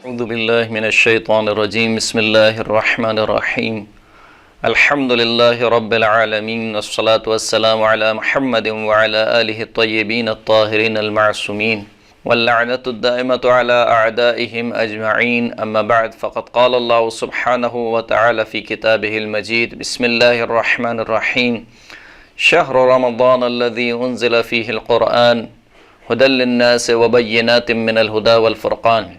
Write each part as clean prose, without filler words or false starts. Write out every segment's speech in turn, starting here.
اعوذ باللہ من الشیطان الرجیم بسم اللہ الرحمن الرحیم الحمد للہ رب العالمین والصلاة والسلام علی محمد وعلى آلہ الطیبین الطاہرین المعصومین واللعنۃ الدائمۃ علی اعدائہم اجمعین اما بعد فقد قال اللہ سبحانہ وتعالی فی کتابہ المجید بسم اللہ الرحمن الرحیم شہر رمضان الذی انزل فیہ القرآن ہدی للناس وبینات من الہدی والفرقان۔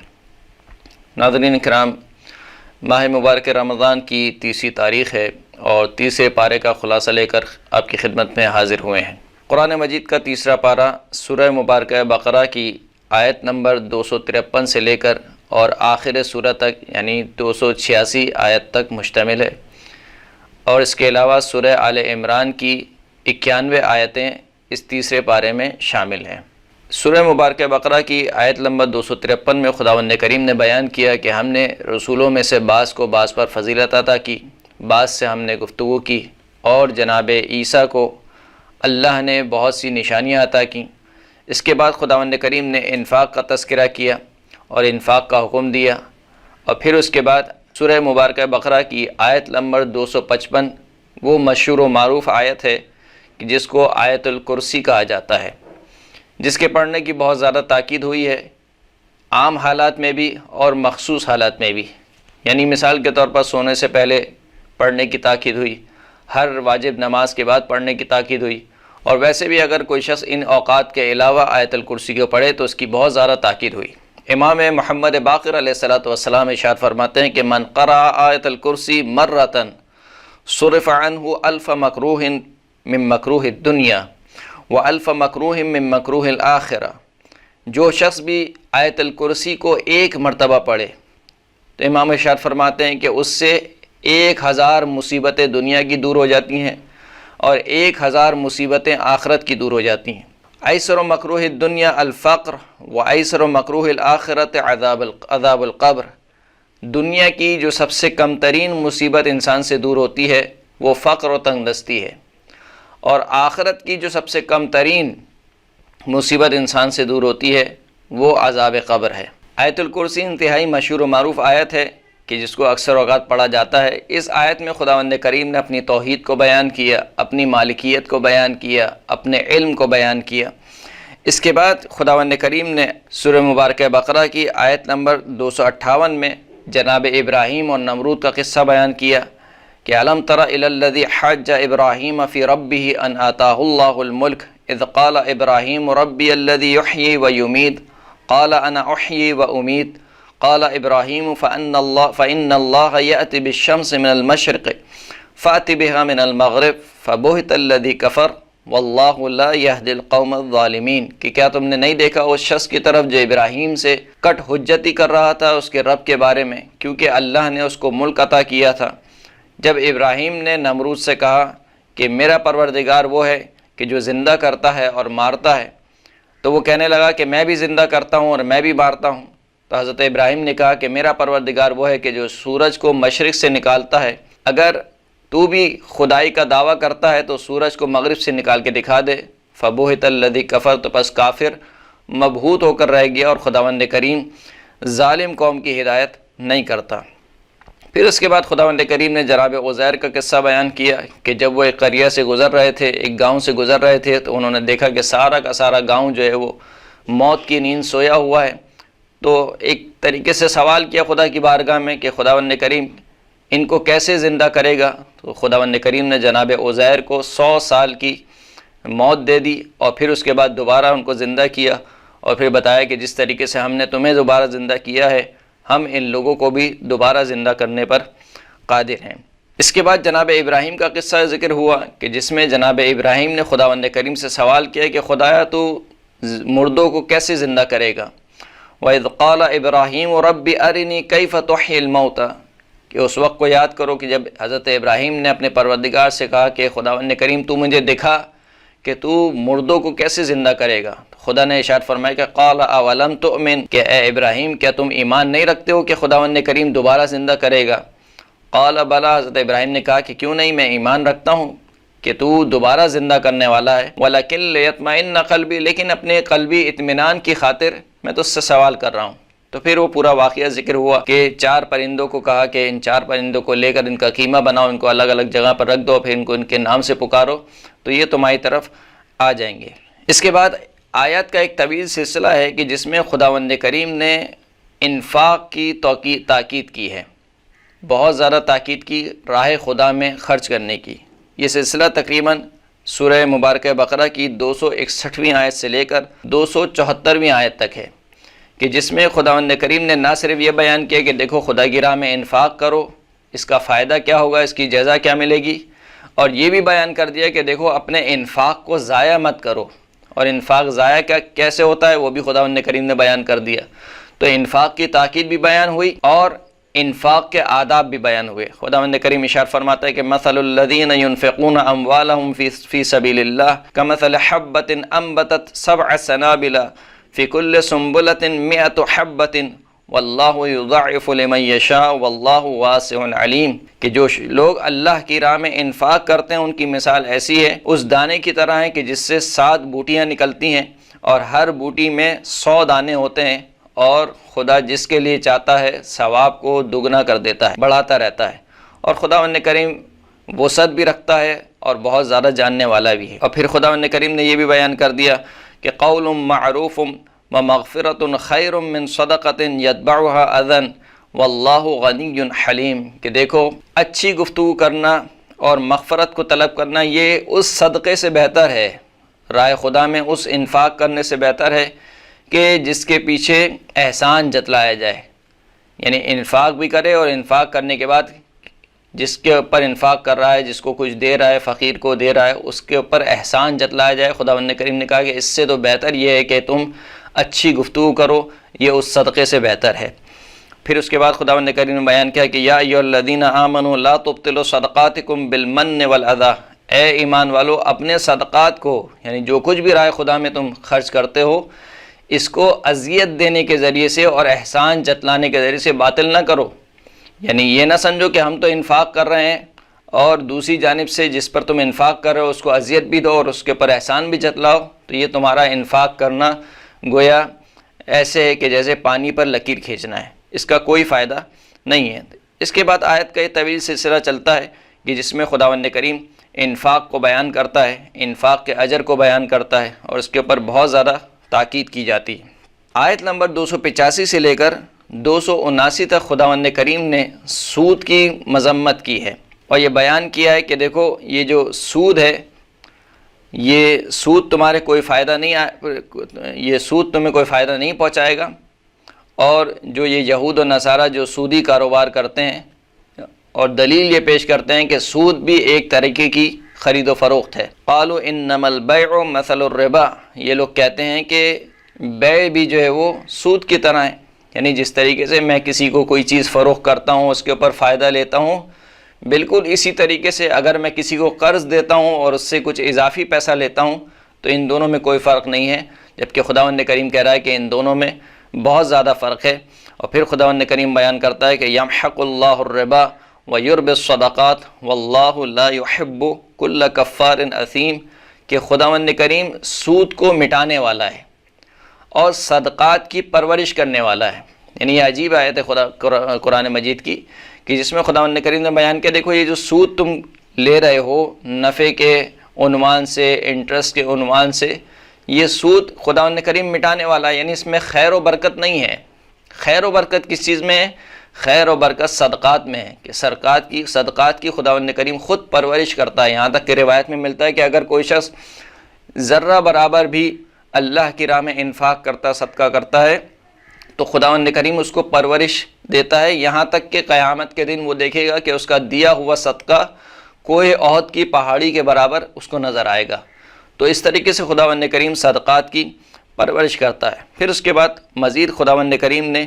ناظرین کرام، ماہ مبارک رمضان کی 30 تاریخ ہے اور تیسرے پارے کا خلاصہ لے کر آپ کی خدمت میں حاضر ہوئے ہیں۔ قرآن مجید کا تیسرا پارہ سورہ مبارکہ بقرہ کی آیت نمبر 253 سے لے کر اور آخر سورہ تک یعنی 286 آیت تک مشتمل ہے، اور اس کے علاوہ سورہ آل عمران کی 91 آیتیں اس تیسرے پارے میں شامل ہیں۔ سورہ مبارکہ بقرہ کی آیت نمبر 253 میں خداوند کریم نے بیان کیا کہ ہم نے رسولوں میں سے بعض کو بعض پر فضیلت عطا کی، بعض سے ہم نے گفتگو کی، اور جناب عیسیٰ کو اللہ نے بہت سی نشانیاں عطا کیں۔ اس کے بعد خداوند کریم نے انفاق کا تذکرہ کیا اور انفاق کا حکم دیا، اور پھر اس کے بعد سورہ مبارکہ بقرہ کی آیت نمبر 255 وہ مشہور و معروف آیت ہے کہ جس کو آیت الکرسی کہا جاتا ہے، جس کے پڑھنے کی بہت زیادہ تاکید ہوئی ہے، عام حالات میں بھی اور مخصوص حالات میں بھی۔ یعنی مثال کے طور پر سونے سے پہلے پڑھنے کی تاکید ہوئی، ہر واجب نماز کے بعد پڑھنے کی تاکید ہوئی، اور ویسے بھی اگر کوئی شخص ان اوقات کے علاوہ آیت الکرسی کو پڑھے تو اس کی بہت زیادہ تاکید ہوئی۔ امام محمد باقر علیہ السلام ارشاد فرماتے ہیں کہ من قرأ آیت الکرسی مرتن صرف عنہ الف مکروہ من مکروہ الدنیا وَأَلْفَ مَكْرُوهٍ مِّن مَّكْرُوهِ الْآخِرَةِ، جو شخص بھی آیت الکرسی کو ایک مرتبہ پڑھے تو امام ارشاد فرماتے ہیں کہ اس سے 1000 مصیبتیں دنیا کی دور ہو جاتی ہیں اور 1000 مصیبتیں آخرت کی دور ہو جاتی ہیں۔ ایسر مکروہ الدنیا الفقر وایسر مکروہ الآخرۃ عذاب القبر، دنیا کی جو سب سے کم ترین مصیبت انسان سے دور ہوتی ہے وہ فقر و تنگ دستی ہے، اور آخرت کی جو سب سے کم ترین مصیبت انسان سے دور ہوتی ہے وہ عذاب قبر ہے۔ آیت الکرسی انتہائی مشہور و معروف آیت ہے کہ جس کو اکثر اوقات پڑھا جاتا ہے۔ اس آیت میں خداوند کریم نے اپنی توحید کو بیان کیا، اپنی مالکیت کو بیان کیا، اپنے علم کو بیان کیا۔ اس کے بعد خداوند کریم نے سورہ مبارکہ بقرہ کی آیت نمبر 258 میں جناب ابراہیم اور نمرود کا قصہ بیان کیا کہ الم تر الی الذی حاج ابراہیم فی ربہ ان آتاہ اللہ الملک اذ قال ابراہیم ربی الذی یحیی ویمیت قال انا احیی وامیت قال ابراہیم فإن اللہ یأتی بالشمس من المشرق فأت بها من المغرب فبہت الذی کفر واللہ لا یہدی القوم الظالمین، کہ کیا تم نے نہیں دیکھا اس شخص کی طرف جو ابراہیم سے کٹ حجتی کر رہا تھا اس کے رب کے بارے میں، کیونکہ اللہ نے اس کو ملک عطا کیا تھا۔ جب ابراہیم نے نمرود سے کہا کہ میرا پروردگار وہ ہے کہ جو زندہ کرتا ہے اور مارتا ہے، تو وہ کہنے لگا کہ میں بھی زندہ کرتا ہوں اور میں بھی مارتا ہوں، تو حضرت ابراہیم نے کہا کہ میرا پروردگار وہ ہے کہ جو سورج کو مشرق سے نکالتا ہے، اگر تو بھی خدائی کا دعویٰ کرتا ہے تو سورج کو مغرب سے نکال کے دکھا دے۔ فبہت الذی کفر، تو پس کافر مبہوت ہو کر رہ گیا، اور خداوند کریم ظالم قوم کی ہدایت نہیں کرتا۔ پھر اس کے بعد خداوند کریم نے جناب عزیر کا قصہ بیان کیا کہ جب وہ ایک قریہ سے گزر رہے تھے، ایک گاؤں سے گزر رہے تھے، تو انہوں نے دیکھا کہ سارا کا سارا گاؤں جو ہے وہ موت کی نیند سویا ہوا ہے۔ تو ایک طریقے سے سوال کیا خدا کی بارگاہ میں کہ خداوند کریم ان کو کیسے زندہ کرے گا؟ تو خداوند کریم نے جناب عزیر کو 100 سال کی موت دے دی، اور پھر اس کے بعد دوبارہ ان کو زندہ کیا، اور پھر بتایا کہ جس طریقے سے ہم نے تمہیں دوبارہ زندہ کیا ہے، ہم ان لوگوں کو بھی دوبارہ زندہ کرنے پر قادر ہیں۔ اس کے بعد جناب ابراہیم کا قصہ ذکر ہوا کہ جس میں جناب ابراہیم نے خداوند کریم سے سوال کیا کہ خدایا تو مردوں کو کیسے زندہ کرے گا؟ وَإِذْ قَالَ إِبْرَاهِيمُ رَبِّ أَرِنِي كَيْفَ تُحْيِي الْمَوْتَى، کہ اس وقت کو یاد کرو کہ جب حضرت ابراہیم نے اپنے پروردگار سے کہا کہ خداوند کریم تو مجھے دکھا کہ تو مردوں کو کیسے زندہ کرے گا، تو خدا نے ارشاد فرمایا کہ قال اولم تؤمن، کہ اے ابراہیم کیا تم ایمان نہیں رکھتے ہو کہ خداوند کریم دوبارہ زندہ کرے گا؟ قال بلا، حضرت ابراہیم نے کہا کہ کیوں نہیں، میں ایمان رکھتا ہوں کہ تو دوبارہ زندہ کرنے والا ہے، ولیکن لیطمئن قلبی، لیکن اپنے قلبی اطمینان کی خاطر میں تو اس سے سوال کر رہا ہوں تو پھر وہ پورا واقعہ ذکر ہوا کہ 4 پرندوں کو کہا کہ ان 4 پرندوں کو لے کر ان کا قیمہ بناؤ، ان کو الگ الگ جگہ پر رکھ دو، پھر ان کو ان کے نام سے پکارو تو یہ تمہاری طرف آ جائیں گے۔ اس کے بعد آیات کا ایک طویل سلسلہ ہے کہ جس میں خداوند کریم نے انفاق کی تاکید کی ہے، بہت زیادہ تاکید کی راہ خدا میں خرچ کرنے کی۔ یہ سلسلہ تقریباً سورہ مبارکہ بقرہ کی 261ویں آیت سے لے کر 274ویں آیت تک ہے، کہ جس میں خداوند کریم نے نہ صرف یہ بیان کیا کہ دیکھو خدا کی راہ میں انفاق کرو، اس کا فائدہ کیا ہوگا، اس کی جزا کیا ملے گی، اور یہ بھی بیان کر دیا کہ دیکھو اپنے انفاق کو ضائع مت کرو، اور انفاق ضائع کیسے ہوتا ہے وہ بھی خداوند کریم نے بیان کر دیا۔ تو انفاق کی تاکید بھی بیان ہوئی اور انفاق کے آداب بھی بیان ہوئے۔ خداوند کریم ارشاد فرماتا ہے کہ مثل الذین ينفقون اموالهم فی سبیل اللہ کمثل حبۃ انبتت 7 سنابل فی کل سنبلۃ 100 حبۃ واللہ یضاعف لمن یشاء واللہ واسع علیم، کہ جو لوگ اللہ کی راہ میں انفاق کرتے ہیں ان کی مثال ایسی ہے، اس دانے کی طرح ہے کہ جس سے 7 بوٹیاں نکلتی ہیں اور ہر بوٹی میں 100 دانے ہوتے ہیں، اور خدا جس کے لیے چاہتا ہے ثواب کو دگنا کر دیتا ہے، بڑھاتا رہتا ہے، اور خداوند کریم وسعت بھی رکھتا ہے اور بہت زیادہ جاننے والا بھی ہے۔ اور پھر خداوند کریم نے یہ بھی بیان کر دیا کہ قول معروف ومغفرۃ خیر من صدقۃ یتبعها اذى واللہ غنی حلیم، کہ دیکھو اچھی گفتگو کرنا اور مغفرت کو طلب کرنا یہ اس صدقے سے بہتر ہے، راہ خدا میں اس انفاق کرنے سے بہتر ہے کہ جس کے پیچھے احسان جتلایا جائے، یعنی انفاق بھی کرے اور انفاق کرنے کے بعد جس کے اوپر انفاق کر رہا ہے، جس کو کچھ دے رہا ہے، فقیر کو دے رہا ہے، اس کے اوپر احسان جتلایا جائے۔ خداوند کریم نے کہا کہ اس سے تو بہتر یہ ہے کہ تم اچھی گفتگو کرو، یہ اس صدقے سے بہتر ہے۔ پھر اس کے بعد خداوند کریم نے بیان کیا کہ یا ایھا الذین آمنوا لا تبطلوا صدقاتکم بالمن والاذی، اے ایمان والو اپنے صدقات کو، یعنی جو کچھ بھی راہ خدا میں تم خرچ کرتے ہو، اس کو اذیت دینے کے ذریعے سے اور احسان جتلانے کے ذریعے سے باطل نہ کرو، یعنی یہ نہ سمجھو کہ ہم تو انفاق کر رہے ہیں اور دوسری جانب سے جس پر تم انفاق کر رہے ہو اس کو اذیت بھی دو اور اس کے اوپر احسان بھی جتلاؤ، تو یہ تمہارا انفاق کرنا گویا ایسے ہے کہ جیسے پانی پر لکیر کھینچنا ہے، اس کا کوئی فائدہ نہیں ہے۔ اس کے بعد آیت کا یہ طویل سلسلہ چلتا ہے کہ جس میں خداوند کریم انفاق کو بیان کرتا ہے، انفاق کے اجر کو بیان کرتا ہے، اور اس کے اوپر بہت زیادہ تاکید کی جاتی ہے۔ آیت نمبر 285 سے لے کر 279 تک خداوند کریم نے سود کی مذمت کی ہے، اور یہ بیان کیا ہے کہ دیکھو یہ جو سود ہے، یہ سود تمہارے کوئی فائدہ نہیں یہ سود تمہیں کوئی فائدہ نہیں پہنچائے گا، اور جو یہ یہود و نصارہ جو سودی کاروبار کرتے ہیں اور دلیل یہ پیش کرتے ہیں کہ سود بھی ایک طریقے کی خرید و فروخت ہے۔ قالوا انما البیع مثل الربا، یہ لوگ کہتے ہیں کہ بیع بھی جو ہے وہ سود کی طرح ہے، یعنی جس طریقے سے میں کسی کو کوئی چیز فروخت کرتا ہوں اس کے اوپر فائدہ لیتا ہوں، بالکل اسی طریقے سے اگر میں کسی کو قرض دیتا ہوں اور اس سے کچھ اضافی پیسہ لیتا ہوں تو ان دونوں میں کوئی فرق نہیں ہے، جبکہ خداوند کریم کہہ رہا ہے کہ ان دونوں میں بہت زیادہ فرق ہے۔ اور پھر خداوند کریم بیان کرتا ہے کہ یمحق اللہ الربا ویربی الصدقات واللہ لا يحب کل کفار اثیم، کہ خداوند کریم سود کو مٹانے والا ہے اور صدقات کی پرورش کرنے والا ہے۔ یعنی یہ عجیب آیت ہے قرآن مجید کی کہ جس میں خداوند کریم نے بیان کیا دیکھو یہ جو سود تم لے رہے ہو نفع کے عنوان سے، انٹرسٹ کے عنوان سے، یہ سود خداوند کریم مٹانے والا ہے، یعنی اس میں خیر و برکت نہیں ہے۔ خیر و برکت کس چیز میں ہے؟ خیر و برکت صدقات میں ہے، کہ صدقات کی خداوند کریم خود پرورش کرتا ہے۔ یہاں تک کہ روایت میں ملتا ہے کہ اگر کوئی شخص ذرہ برابر بھی اللہ کی راہ میں انفاق کرتا، صدقہ کرتا ہے، تو خداوند کریم اس کو پرورش دیتا ہے، یہاں تک کہ قیامت کے دن وہ دیکھے گا کہ اس کا دیا ہوا صدقہ کوہ احد کی پہاڑی کے برابر اس کو نظر آئے گا۔ تو اس طریقے سے خداوند کریم صدقات کی پرورش کرتا ہے۔ پھر اس کے بعد مزید خداوند کریم نے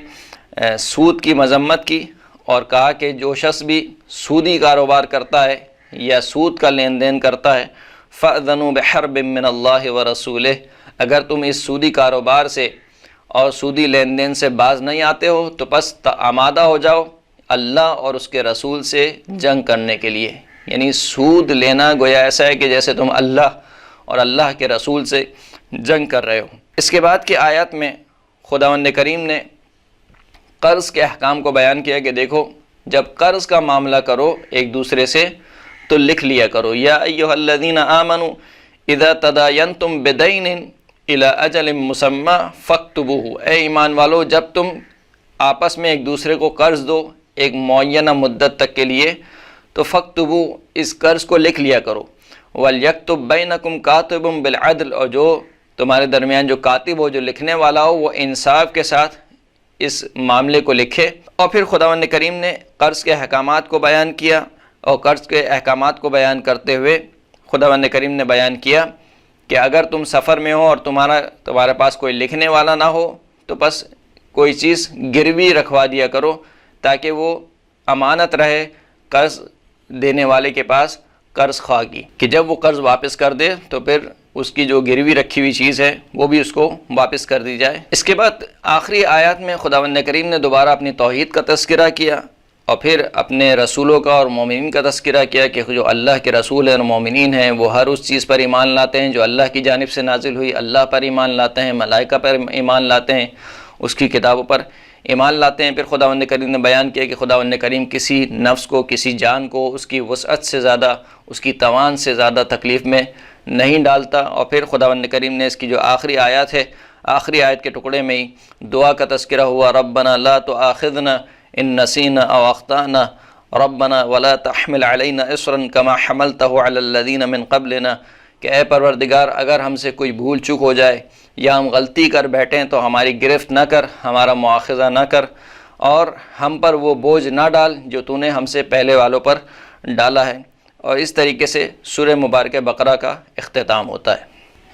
سود کی مذمت کی اور کہا کہ جو شخص بھی سودی کاروبار کرتا ہے یا سود کا لین دین کرتا ہے فَأْذَنُوا بِحَرْبٍ مِّنَ اللَّهِ وَرَسُولِهِ، اگر تم اس سودی کاروبار سے اور سودی لین دین سے باز نہیں آتے ہو تو بس آمادہ ہو جاؤ اللہ اور اس کے رسول سے جنگ کرنے کے لیے۔ یعنی سود لینا گویا ایسا ہے کہ جیسے تم اللہ اور اللہ کے رسول سے جنگ کر رہے ہو۔ اس کے بعد کی آیات میں خداوند کریم نے قرض کے احکام کو بیان کیا کہ دیکھو جب قرض کا معاملہ کرو ایک دوسرے سے تو لکھ لیا کرو، یا ایھا الذین آمنوا اذا تداینتم بدین الی اجل مسمی فاکتبوہ، اے ایمان والو جب تم آپس میں ایک دوسرے کو قرض دو ایک معینہ مدت تک کے لیے تو فاکتبو، اس قرض کو لکھ لیا کرو، وَلْيَكْتُبْ بَيْنَكُمْ كَاتِبٌ بِالْعَدْلِ، اور جو تمہارے درمیان جو کاتب ہو جو لکھنے والا ہو وہ انصاف کے ساتھ اس معاملے کو لکھے۔ اور پھر خداوند کریم نے قرض کے احکامات کو بیان کیا، اور قرض کے احکامات کو بیان کرتے ہوئے خداوند کریم نے بیان کیا کہ اگر تم سفر میں ہو اور تمہارے پاس کوئی لکھنے والا نہ ہو تو بس کوئی چیز گروی رکھوا دیا کرو تاکہ وہ امانت رہے قرض دینے والے کے پاس قرض خواہ کی، کہ جب وہ قرض واپس کر دے تو پھر اس کی جو گروی رکھی ہوئی چیز ہے وہ بھی اس کو واپس کر دی جائے۔ اس کے بعد آخری آیات میں خداوند کریم نے دوبارہ اپنی توحید کا تذکرہ کیا اور پھر اپنے رسولوں کا اور مومنین کا تذکرہ کیا کہ جو اللہ کے رسول ہیں اور مومنین ہیں وہ ہر اس چیز پر ایمان لاتے ہیں جو اللہ کی جانب سے نازل ہوئی، اللہ پر ایمان لاتے ہیں، ملائکہ پر ایمان لاتے ہیں، اس کی کتابوں پر ایمان لاتے ہیں۔ پھر خداوند کریم نے بیان کیا کہ خداوند کریم کسی نفس کو، کسی جان کو اس کی وسعت سے زیادہ، اس کی توان سے زیادہ تکلیف میں نہیں ڈالتا۔ اور پھر خداوند کریم نے اس کی جو آخری آیات ہے، آخری آیت کے ٹکڑے میں ہی دعا کا تذکرہ ہوا، ربنا لا تؤاخذنا ان نسینا او اخطانا ربنا ولا تحمل علینا اصرا کما حملتہ علی الذین من قبلنا، کہ اے پروردگار اگر ہم سے کوئی بھول چوک ہو جائے یا ہم غلطی کر بیٹھیں تو ہماری گرفت نہ کر، ہمارا مواخذہ نہ کر، اور ہم پر وہ بوجھ نہ ڈال جو تو نے ہم سے پہلے والوں پر ڈالا ہے۔ اور اس طریقے سے سورہ مبارکہ بقرہ کا اختتام ہوتا ہے۔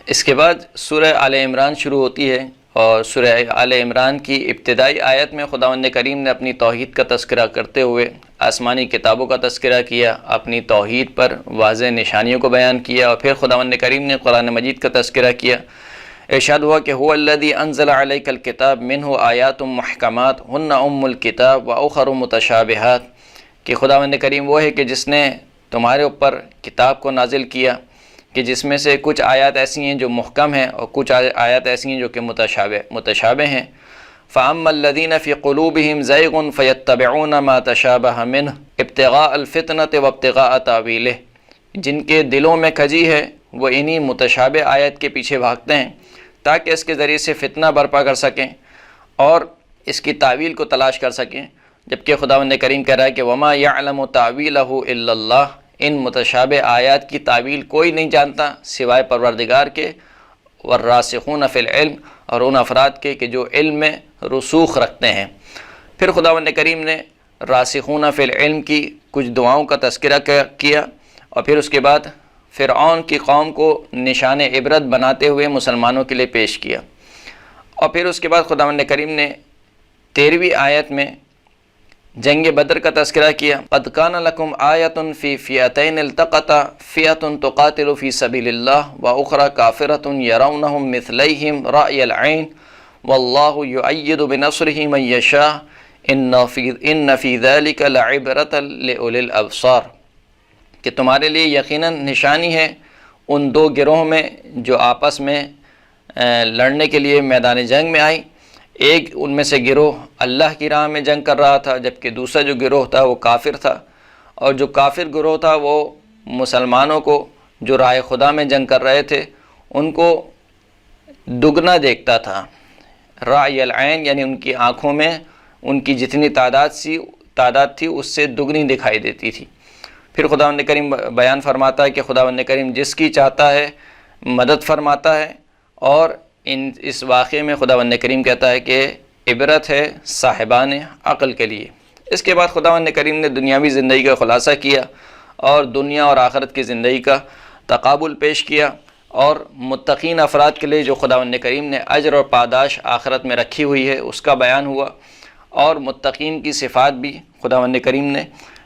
اس کے بعد سورہ آل عمران شروع ہوتی ہے، اور سورہ آل عمران کی ابتدائی آیت میں خداوند کریم نے اپنی توحید کا تذکرہ کرتے ہوئے آسمانی کتابوں کا تذکرہ کیا، اپنی توحید پر واضح نشانیوں کو بیان کیا، اور پھر خداوند کریم نے قرآن مجید کا تذکرہ کیا۔ ارشاد ہوا کہ هو الذی انزل علیک الکتاب منہ آیات محکمات ہن ام الکتاب و اخر متشابہات، کہ خداوند کریم وہ ہے کہ جس نے تمہارے اوپر کتاب کو نازل کیا کہ جس میں سے کچھ آیات ایسی ہیں جو محکم ہیں اور کچھ آیات ایسی ہیں جو کہ متشابہ ہیں۔ فَأَمَّا الَّذِينَ فِي قُلُوبِهِمْ زَيْغٌ فَيَتَّبِعُونَ مَا تَشَابَهَ مِنْهُ ابْتِغَاءَ الْفِتْنَةِ وَابْتِغَاءَ تَأْوِيلِهِ، جن کے دلوں میں کھجی ہے وہ انہی متشابہ آیت کے پیچھے بھاگتے ہیں تاکہ اس کے ذریعے سے فتنہ برپا کر سکیں اور اس کی تعویل کو تلاش کر سکیں، جبکہ خداوند کریم کہہ رہا ہے کہ وَمَا يَعْلَمُ تَأْوِيلَهُ إِلَّا اللَّهُ، ان متشابہ آیات کی تعویل کوئی نہیں جانتا سوائے پروردگار کے، والراسخون فی العلم، اور ان افراد کے کہ جو علم میں رسوخ رکھتے ہیں۔ پھر خداوند کریم نے راسخون فی العلم کی کچھ دعاؤں کا تذکرہ کیا، اور پھر اس کے بعد فرعون کی قوم کو نشان عبرت بناتے ہوئے مسلمانوں کے لیے پیش کیا، اور پھر اس کے بعد خداوند کریم نے 13ویں آیت میں جنگ بدر کا تذکرہ کیا، قد کان لکم آیۃ فی فئتین التقطا فئۃ تقاتل فی سبیل اللہ واخری کافرۃ یرونہم مثلیہم رأی العین واللہ یؤید بنصرہ من یشاء ان فی ذلک لعبرۃ لأولی الابصار، کہ تمہارے لیے یقیناً نشانی ہے ان دو گروہ میں جو آپس میں لڑنے کے لیے میدان جنگ میں آئی، ایک ان میں سے گروہ اللہ کی راہ میں جنگ کر رہا تھا جبکہ دوسرا جو گروہ تھا وہ کافر تھا، اور جو کافر گروہ تھا وہ مسلمانوں کو جو راہ خدا میں جنگ کر رہے تھے ان کو دگنا دیکھتا تھا، رأی العین یعنی ان کی آنکھوں میں ان کی جتنی تعداد تھی اس سے دگنی دکھائی دیتی تھی۔ پھر خداوند کریم بیان فرماتا ہے کہ خداوند کریم جس کی چاہتا ہے مدد فرماتا ہے، اور اس واقعے میں خداوند کریم کہتا ہے کہ عبرت ہے صاحبان عقل کے لیے۔ اس کے بعد خداوند کریم نے دنیاوی زندگی کا خلاصہ کیا اور دنیا اور آخرت کی زندگی کا تقابل پیش کیا، اور متقین افراد کے لیے جو خداوند کریم نے اجر اور پاداش آخرت میں رکھی ہوئی ہے اس کا بیان ہوا، اور متقین کی صفات بھی خداوند کریم نے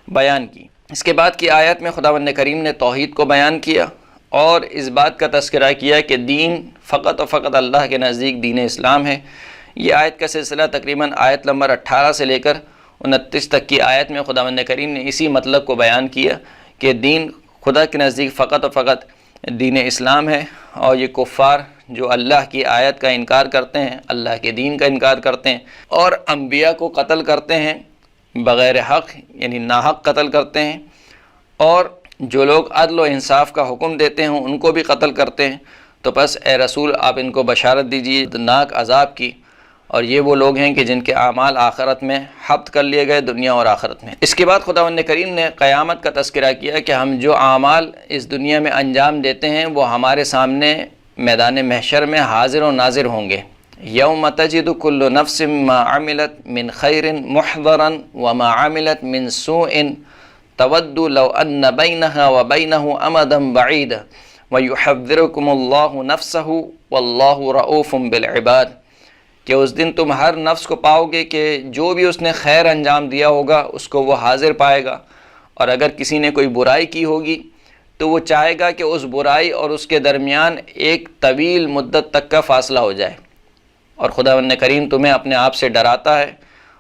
بیان کی۔ اس کے بعد کی آیت میں خداوند کریم نے توحید کو بیان کیا اور اس بات کا تذکرہ کیا کہ دین فقط و فقط اللہ کے نزدیک دین اسلام ہے۔ یہ آیت کا سلسلہ تقریباً آیت نمبر 18 سے لے کر 29 تک کی آیت میں خداوند کریم نے اسی مطلب کو بیان کیا کہ دین خدا کے نزدیک فقط و فقط دین اسلام ہے، اور یہ کفار جو اللہ کی آیت کا انکار کرتے ہیں، اللہ کے دین کا انکار کرتے ہیں اور انبیاء کو قتل کرتے ہیں بغیر حق، یعنی ناحق قتل کرتے ہیں، اور جو لوگ عدل و انصاف کا حکم دیتے ہیں ان کو بھی قتل کرتے ہیں، تو بس اے رسول آپ ان کو بشارت دیجیے دردناک عذاب کی، اور یہ وہ لوگ ہیں کہ جن کے اعمال آخرت میں حبط کر لیے گئے، دنیا اور آخرت میں۔ اس کے بعد خداوند کریم نے قیامت کا تذکرہ کیا کہ ہم جو اعمال اس دنیا میں انجام دیتے ہیں وہ ہمارے سامنے میدان محشر میں حاضر و ناظر ہوں گے۔ یوم تجد کل نفس ما عملت من خیر محضرا وما عملت من سوء تود لو ان بینها وبینه امدا بعیدا ویحذرکم اللہ نفسہ واللہ رؤوف بالعباد، کہ اس دن تم ہر نفس کو پاؤ گے کہ جو بھی اس نے خیر انجام دیا ہوگا اس کو وہ حاضر پائے گا، اور اگر کسی نے کوئی برائی کی ہوگی تو وہ چاہے گا کہ اس برائی اور اس کے درمیان ایک طویل مدت تک کا فاصلہ ہو جائے۔ اور خداوند کریم تمہیں اپنے آپ سے ڈراتا ہے،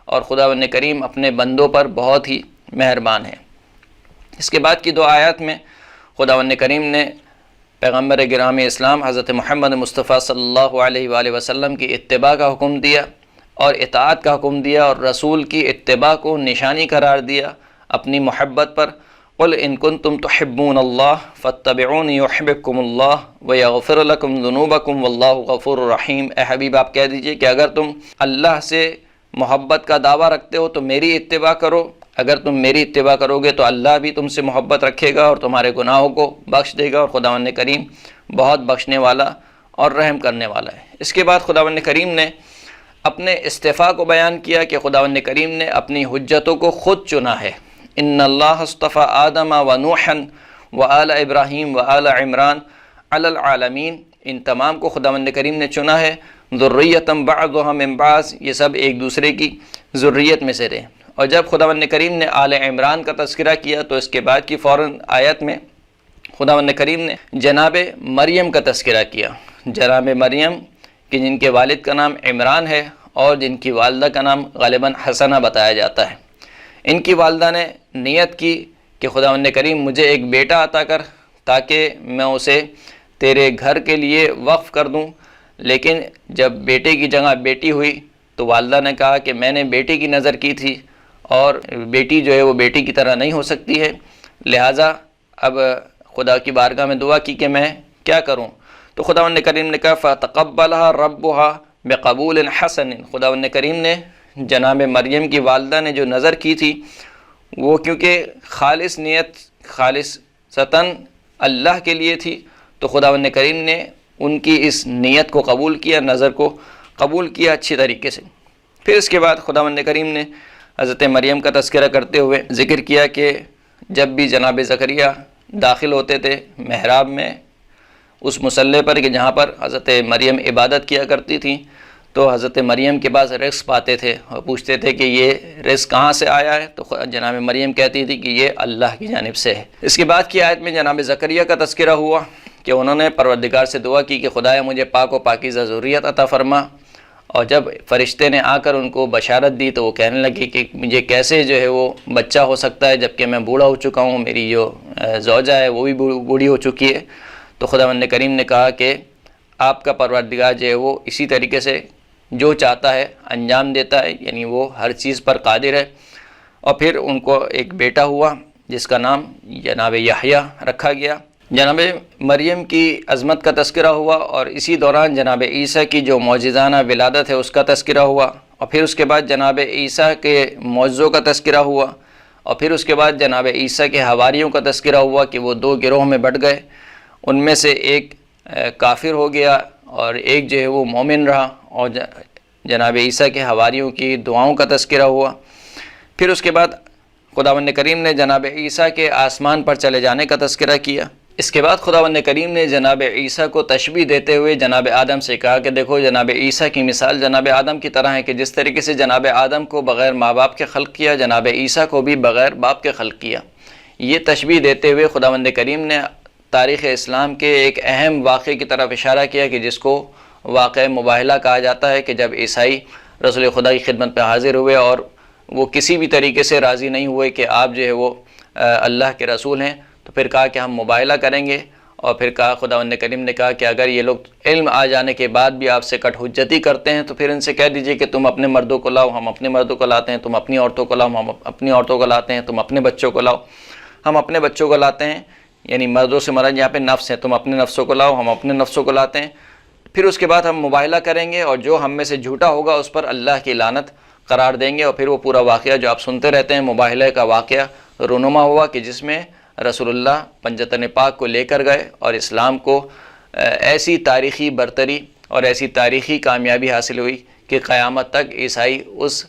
اور خداوند کریم اپنے بندوں پر بہت ہی مہربان ہے۔ اس کے بعد کی دو آیات میں خداوند کریم نے پیغمبر گرامی اسلام حضرت محمد مصطفیٰ صلی اللہ علیہ وآلہ وسلم کی اتباع کا حکم دیا اور اطاعت کا حکم دیا، اور رسول کی اتباع کو نشانی قرار دیا اپنی محبت پر۔ قل ان کنتم تحبون اللہ فاتبعونی یحببکم اللہ ویغفر لکم ذنوبکم واللہ غفور رحیم۔ اے حبیب آپ کہہ دیجئے کہ اگر تم اللہ سے محبت کا دعویٰ رکھتے ہو تو میری اتباع کرو، اگر تم میری اتباع کرو گے تو اللہ بھی تم سے محبت رکھے گا اور تمہارے گناہوں کو بخش دے گا، اور خداوند کریم بہت بخشنے والا اور رحم کرنے والا ہے۔ اس کے بعد خداوند کریم نے اپنے استعفاء کو بیان کیا کہ خداوند کریم نے اپنی حجتوں کو خود چنا ہے۔ ان اللہ اصطفى آدم ونوحا وآل ابراہیم وآل عمران علی العالمین، ان تمام کو خداوند کریم نے چنا ہے۔ ذریۃ بعضها من بعض، یہ سب ایک دوسرے کی ذریت میں سے رہے۔ اور جب خداوند کریم نے آل عمران کا تذکرہ کیا تو اس کے بعد کی فوراً آیت میں خداوند کریم نے جناب مریم کا تذکرہ کیا، جناب مریم کہ جن کے والد کا نام عمران ہے اور جن کی والدہ کا نام غالباً حسنہ بتایا جاتا ہے۔ ان کی والدہ نے نیت کی کہ خداوند کریم مجھے ایک بیٹا عطا کر تاکہ میں اسے تیرے گھر کے لیے وقف کر دوں، لیکن جب بیٹے کی جگہ بیٹی ہوئی تو والدہ نے کہا کہ میں نے بیٹی کی نظر کی تھی اور بیٹی جو ہے وہ بیٹی کی طرح نہیں ہو سکتی ہے، لہٰذا اب خدا کی بارگاہ میں دعا کی کہ میں کیا کروں؟ تو خداوند کریم نے کہا فَتَقَبَّلَهَا رَبُّهَا بِقَبُولٍ حَسَنٍ، خداوند کریم نے جناب مریم کی والدہ نے جو نظر کی تھی وہ کیونکہ خالص نیت خالصتاً اللہ کے لیے تھی، تو خداوند کریم نے ان کی اس نیت کو قبول کیا، نظر کو قبول کیا اچھی طریقے سے۔ پھر اس کے بعد خداوند کریم نے حضرت مریم کا تذکرہ کرتے ہوئے ذکر کیا کہ جب بھی جناب زکریا داخل ہوتے تھے محراب میں اس مصلی پر کہ جہاں پر حضرت مریم عبادت کیا کرتی تھیں، تو حضرت مریم کے پاس رزق پاتے تھے اور پوچھتے تھے کہ یہ رزق کہاں سے آیا ہے، تو جناب مریم کہتی تھی کہ یہ اللہ کی جانب سے ہے۔ اس کے بعد کی آیت میں جناب زکریا کا تذکرہ ہوا کہ انہوں نے پروردگار سے دعا کی کہ خدایا مجھے پاک و پاکیزہ ذریت عطا فرما، اور جب فرشتے نے آ کر ان کو بشارت دی تو وہ کہنے لگے کہ مجھے کیسے جو ہے وہ بچہ ہو سکتا ہے جبکہ میں بوڑھا ہو چکا ہوں، میری جو زوجہ ہے وہ بھی بوڑھی ہو چکی ہے۔ تو خداوند کریم نے کہا کہ آپ کا پروردگار جو ہے وہ اسی طریقے سے جو چاہتا ہے انجام دیتا ہے، یعنی وہ ہر چیز پر قادر ہے۔ اور پھر ان کو ایک بیٹا ہوا جس کا نام جناب یحییٰ رکھا گیا۔ جناب مریم کی عظمت کا تذکرہ ہوا، اور اسی دوران جناب عیسیٰ کی جو معجزانہ ولادت ہے اس کا تذکرہ ہوا، اور پھر اس کے بعد جناب عیسیٰ کے معجزوں کا تذکرہ ہوا، اور پھر اس کے بعد جناب عیسیٰ کے حواریوں کا تذکرہ ہوا کہ وہ دو گروہ میں بٹ گئے، ان میں سے ایک کافر ہو گیا اور ایک جو ہے وہ مومن رہا، اور جناب عیسیٰ کے حواریوں کی دعاؤں کا تذکرہ ہوا۔ پھر اس کے بعد خداوند کریم نے جناب عیسیٰ کے آسمان پر چلے جانے کا تذکرہ کیا۔ اس کے بعد خداوند کریم نے جناب عیسیٰ کو تشبیہ دیتے ہوئے جناب آدم سے کہا کہ دیکھو جناب عیسیٰ کی مثال جناب آدم کی طرح ہے کہ جس طریقے سے جناب آدم کو بغیر ماں باپ کے خلق کیا، جناب عیسیٰ کو بھی بغیر باپ کے خلق کیا۔ یہ تشبیہ دیتے ہوئے خداوند کریم نے تاریخ اسلام کے ایک اہم واقعے کی طرف اشارہ کیا کہ جس کو واقعہ مباہلہ کہا جاتا ہے، کہ جب عیسائی رسول خدا کی خدمت پہ حاضر ہوئے اور وہ کسی بھی طریقے سے راضی نہیں ہوئے کہ آپ جو ہے وہ اللہ کے رسول ہیں، تو پھر کہا کہ ہم مباہلہ کریں گے اور پھر کہا خداوند کریم نے کہا کہ اگر یہ لوگ علم آ جانے کے بعد بھی آپ سے کٹ حجتی کرتے ہیں تو پھر ان سے کہہ دیجئے کہ تم اپنے مردوں کو لاؤ، ہم اپنے مردوں کو لاتے ہیں، تم اپنی عورتوں کو لاؤ، ہم اپنی عورتوں کو لاتے ہیں، تم اپنے بچوں کو لاؤ، ہم اپنے بچوں کو لاتے ہیں، یعنی مردوں سے مراد یہاں پہ نفس ہے، تم اپنے نفسوں کو لاؤ، ہم اپنے نفسوں کو لاتے ہیں۔ پھر اس کے بعد ہم مباہلہ کریں گے اور جو ہم میں سے جھوٹا ہوگا اس پر اللہ کی لعنت قرار دیں گے۔ اور پھر وہ پورا واقعہ جو آپ سنتے رہتے ہیں مباہلہ کا واقعہ رونما ہوا کہ جس میں رسول اللہ پنجتن پاک کو لے کر گئے اور اسلام کو ایسی تاریخی برتری اور ایسی تاریخی کامیابی حاصل ہوئی کہ قیامت تک عیسائی اس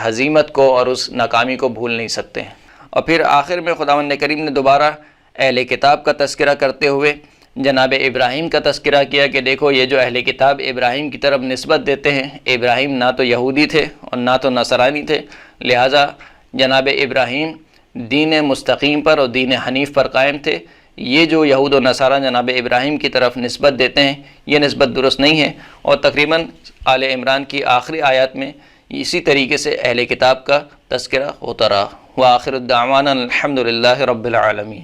ہزیمت کو اور اس ناکامی کو بھول نہیں سکتے ہیں۔ اور پھر آخر میں خداوند کریم نے دوبارہ اہل کتاب کا تذکرہ کرتے ہوئے جناب ابراہیم کا تذکرہ کیا کہ دیکھو یہ جو اہل کتاب ابراہیم کی طرف نسبت دیتے ہیں، ابراہیم نہ تو یہودی تھے اور نہ تو نصرانی تھے، لہٰذا جناب ابراہیم دین مستقیم پر اور دین حنیف پر قائم تھے۔ یہ جو یہود و نصارہ جناب ابراہیم کی طرف نسبت دیتے ہیں یہ نسبت درست نہیں ہے، اور تقریباً آل عمران کی آخری آیات میں اسی طریقے سے اہل کتاب کا تذکرہ ہوتا رہا۔ وآخر الدعوانا الحمد للہ رب العالمین۔